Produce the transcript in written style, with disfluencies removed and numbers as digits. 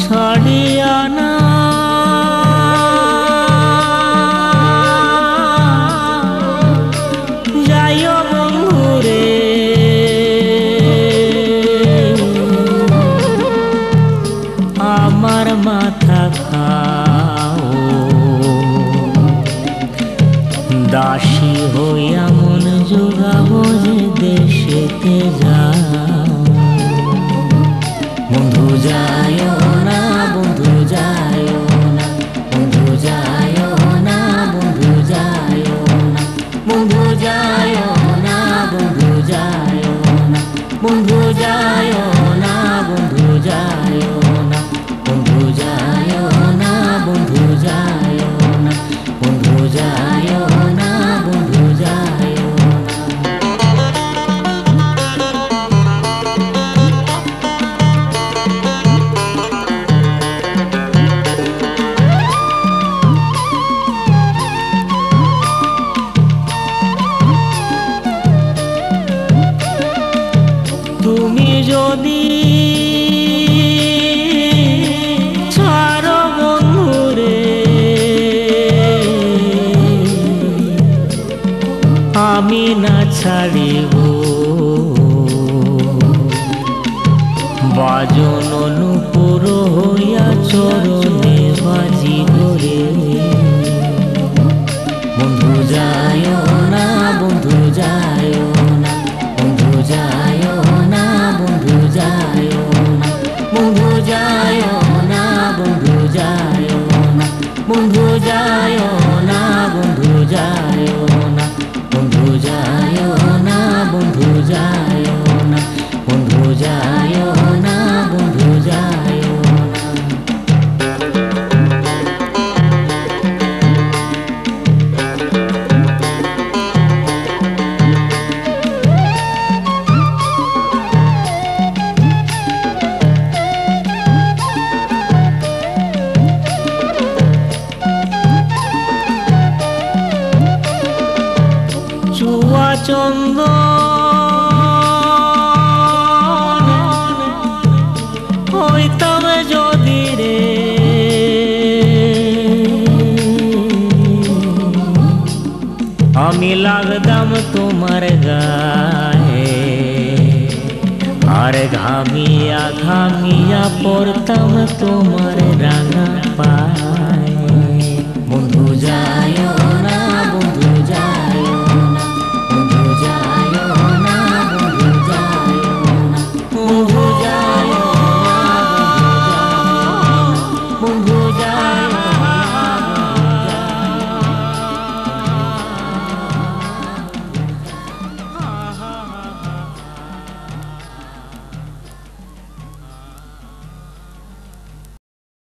ছাড়িয়ানা যাইও বন্ধুরে, আমার মাথা খাও দাসী হইয়া মন জোগাবো যে দেশেতে যাও। বন্ধু যাইও না, বন্ধু যাইও না, বন্ধু যাইও না, বন্ধু যাইও না, বন্ধু যাইও না, বন্ধু যাইও না, বন্ধু যাইও না, বন্ধু যাইও না, বন্ধু যাইও না, বন্ধু যাইও না, বন্ধু যাইও না, বন্ধু যাইও না। তুমি যদি ছাড়ো বন্ধুরে, আমি না ছাড়িব বাজন নূপুর হইয়া চরণে বাজি করে। বন্ধু যাইও না, বন্ধু যাইও না, বন্ধু যাইও না, বন্ধু যাইও না, বন্ধু যাইও না, বন্ধু যাইও না, বন্ধু যাইও না, বন্ধু যাইও না, বন্ধু যাইও না, বন্ধু যাইও না, বন্ধু যাইও না, বন্ধু যাইও না। চুয়া চন্দন হইতাম যদি রে, আমি লাগতাম তোমার গায়ে, আর ঘামিয়া ঘামিয়া পড়তাম তোমার রাঙা পা।